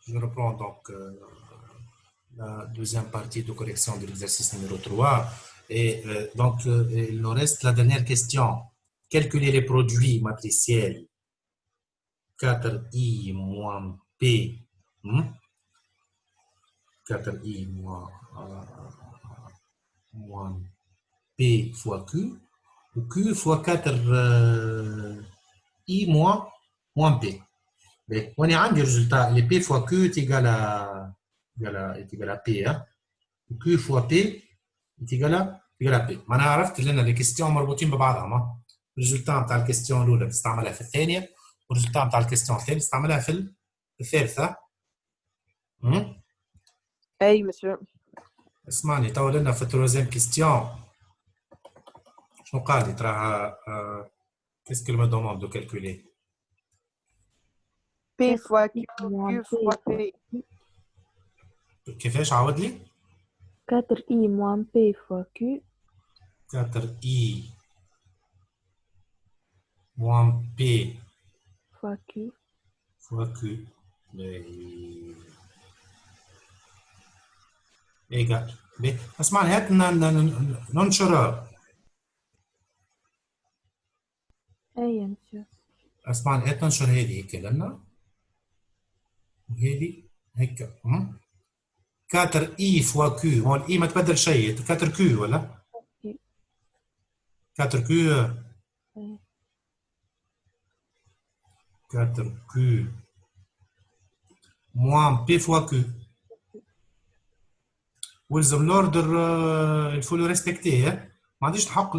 je reprends donc la deuxième partie de correction de l'exercice numéro 3. Et donc, il nous reste la dernière question. Calculer les produits matriciels 4i moins p. 4i moins p fois q. Ou q fois 4i moins p. On a un résultat. Les p fois q est égal à p. Hein? Q fois p est égal à p. ما انا عرفت لان les questions مربوطين ببعضهم. الريزلتا نتاع الكيستيون الاولى تستعملها في الثانيه والريزلتا نتاع الكيستيون الثانيه تستعملها في الثالثه. اي مسيو. اسمعني تو لنا في التروزيام كيستيون شنو قال لي تراها qu'est-ce qu'elle me demande de calculer P fois Q fois P. كيفاش عاود لي 4i moins p fois q 4i moins p fois q fois q égal. اسمعني هات ننشر. اي مسيو. اسمعني هات ننشر هذه هيك لنا وهذه هيك 4 اي فوا كيو. هون الاي ما تبدل شيء 4 كيو ولا 4 كيو 4 كيو موان بي فوا كيو. ولزم الاوردر الفو لو ريسبكتي. ما عنديش الحق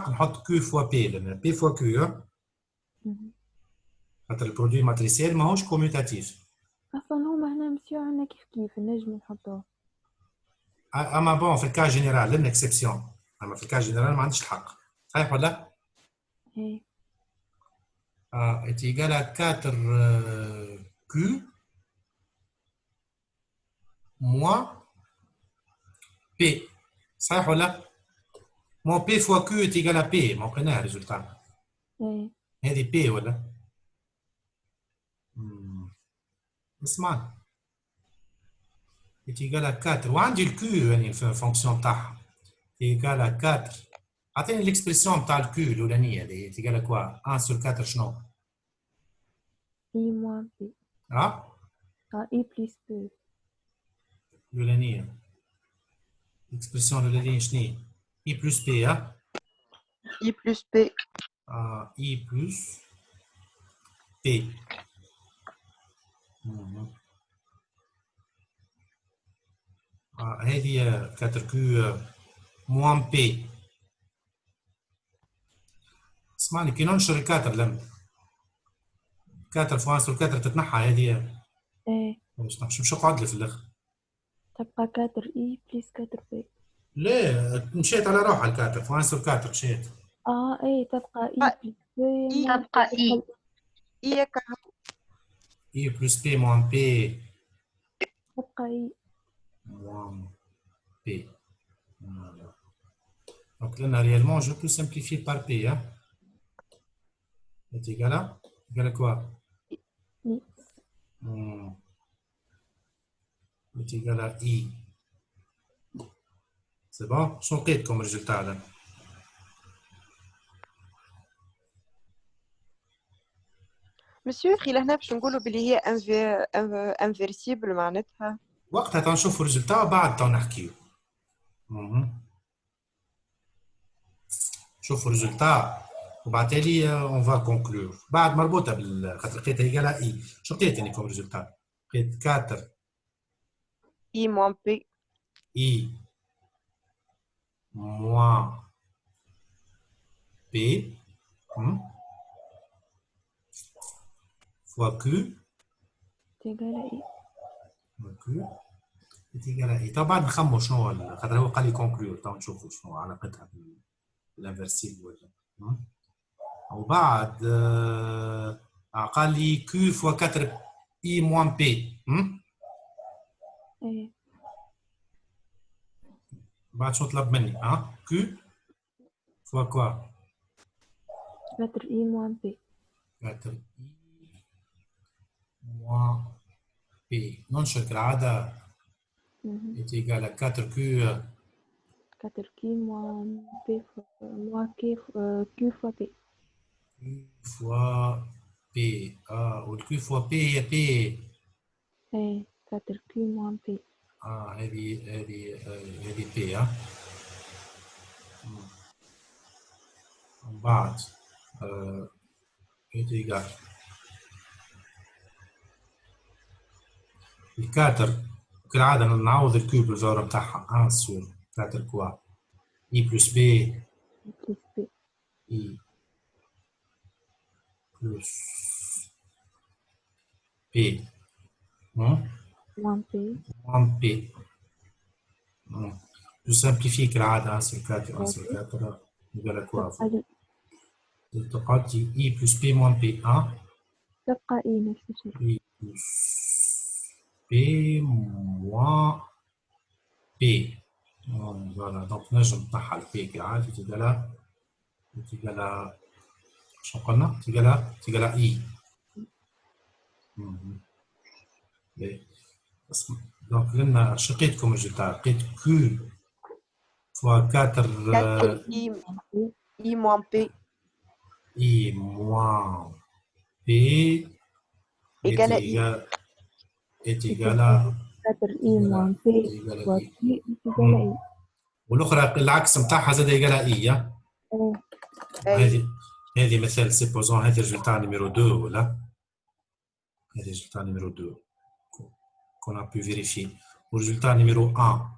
نحط كيو فوا بي لان بي فوا كيو خاطر البرودوي ماتريسيال ماهوش كوميوتاتيف. اصلا هما هنا مسيو عندنا كيف نجم نحطوه. اما بون في الكا جينيرال لنا اكسبسيون. اما في الكا جينيرال ما عنديش الحق. صحيح ولا؟ اي est égal à 4Q moins P. صحيح ولا؟ moins P fois Q est égal à P. ما قلناها الريزلتا. اي هذه P ولا؟ اسمعني. est égal à 4 وعندي ال Q يعني في الفونكسيون تاعها. est égal à 4. أعطيني الإكسبرسيون تاع ال Q الأولانية اللي est égal à quoi؟ 1 sur 4 شنو؟ i moins p i plus p الأولانية. الإكسبرسيون الأولانية شنو؟ I plus P. I plus P. I plus P. هذه 4Q moins P. اسمعني كي ننشر الكاتر لم 4 فوا 1 sur 4 تتنحى هذه. اي مش نقعد لي في الاخر. تبقى 4i plus 4p. لا مشيت على روحها الكاتر فوا 1 sur 4 مشيت. اي تبقى i plus p تبقى I. I I plus P moins P تبقى i. moins P. Donc là, réellement, je peux simplifier par P. est égal à quoi? i. est égal à I. C'est bon? شنو لقيت comme résultat là? مسيو اخي لهنا باش نقولوا بلي هي انفيرسيبل معناتها وقتها تنشوفوا الريزلتا وبعد تنحكيو. شوفوا الريزلتا وبعد لي اون فا كونكلور. بعد مربوطه خاطر لقيتها ايجال اي. شنو لقيت يعني كوم ريزلتا؟ لقيت 4 I moins P. I moins P fois Q تيجال i. Q est égal à I. طبعا بعد نخمو شنو خاطر هو قال لي كونكلور. تو نشوفوا شنو علاقتها بالانفرسيبل ولا. وبعد قال لي Q fois 4 I moins P. اي بعد شنو طلب مني؟ Q fois quoi? 4i moins p. 4i moins P P ننشر كالعادة est égal à 4Q 4Q moins P moins Q fois P. fois P. ou le Q fois P هي P. ايه 4Q moins P. هذه P. من بعد est égal. الكاتر كالعادة نعوض الكيوب بالجوهرة بتاعها 1 sur 4 كوا I plus B plus P. I plus P moins P. moins P. Je simplifie كالعادة 1 sur 4 1 sur 4 يبقى لك quoi تبقى I plus P moins P1 تبقى إيه نفس الشيء. I plus P moins P. Voilà, donc نجم نطلع ال P كالعادة تيجي شو قلنا؟ تيجي I. Donc لنا شقيتكم الجتا لقيت Q fois 4 I moins P I moins P égale à I. est égal à 4I moins P fois I. Q est égal à I. والاخرى العكس نتاعها زاد يقال اي. هذه مثال سيبوزون هذه الريزلتا نيميرو 2 ولا هذه الريزلتا نيميرو 2 qu'on a pu vérifier. والريزلتا نيميرو 1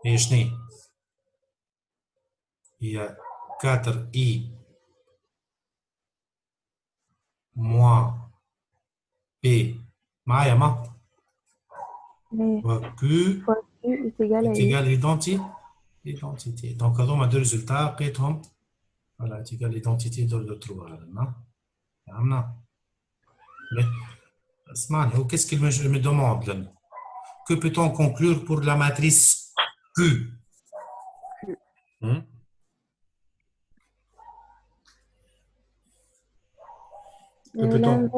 هي شنو هي 4i moins p معايا ما Q est égal à est égal à l'identité. Donc هذوما deux résultats لقيتهم voilà est égal à l'identité de l'autre هذا فهمنا. اسمعني هو qu'est-ce qu'il me demande là? Que peut-on conclure pour la matrice Q? Que peut-on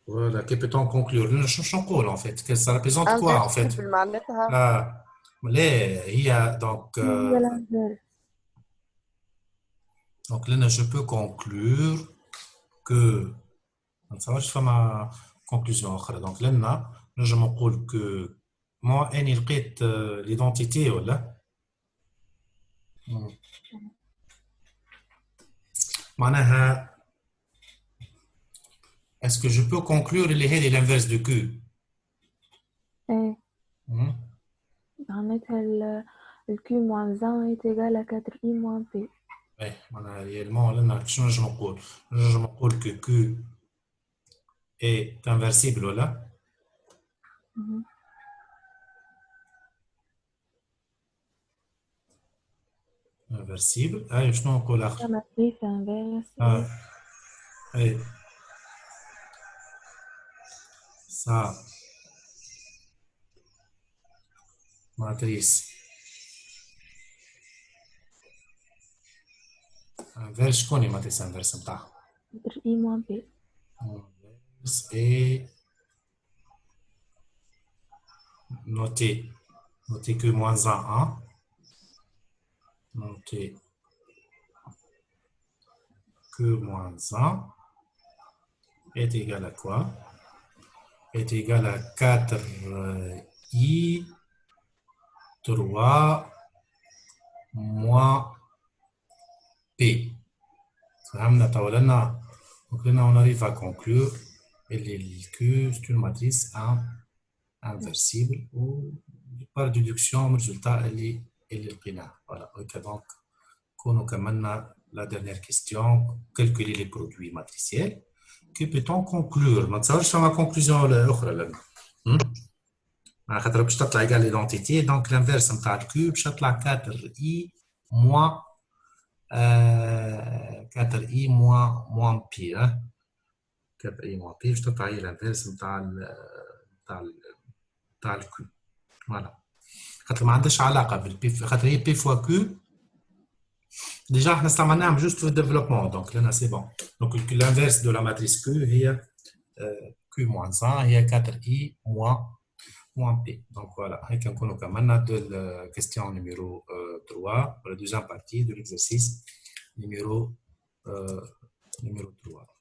voilà, que peut-on conclure? شو نقول en fait? Que ça représente quoi en fait? Il y a donc là je peux conclure que ça va je fais ma conclusion donc là je نقول que moi اني لقيت l'identité ولا معناها est-ce que je peux conclure اللي هذه l'inverse de Q? ايه معناتها ال Q moins 1 est égal à 4I moins P. ايه معناها réellement لنا شنو نجم نقول؟ نجم نقول que Q est inversible ولا؟ inversible. ايه شنو نقول اخر؟ matrice inverse. ايه ça matrice inverse شكون هي matrice inverse نتاعها؟ I moins P. et notez que moins 1 notez que moins 1 est égal à quoi? Est égal à 4i 3 moins p. Donc là, on arrive à conclure que c'est une matrice inversible ou par déduction, le résultat est le plénaire. Voilà. Donc, quand on commence la dernière question, calculer les produits matriciels. Que peut-on conclure? ما تصورش فما conclusion اخرى لنا. على خاطر باش تطلع ايجال ليدونتيتي دونك الانفيرس نتاع الكيوب باش تطلع 4i moins 4i moins pi 4i moins pi باش تطلع هي الانفيرس نتاع الكيوب. فوالا خاطر ما عندهاش علاقه بالبي خاطر هي بي فوا كيو ديجا احنا استعملناهم جوست في الديفلوبمون دونك لنا سي بون. دونك l'inverse de la matrice Q هي Q moins 1 هي 4I moins P. Donc voilà, هيك نكونوا كملنا de question numéro 3 pour la deuxième partie de l'exercice numéro 3.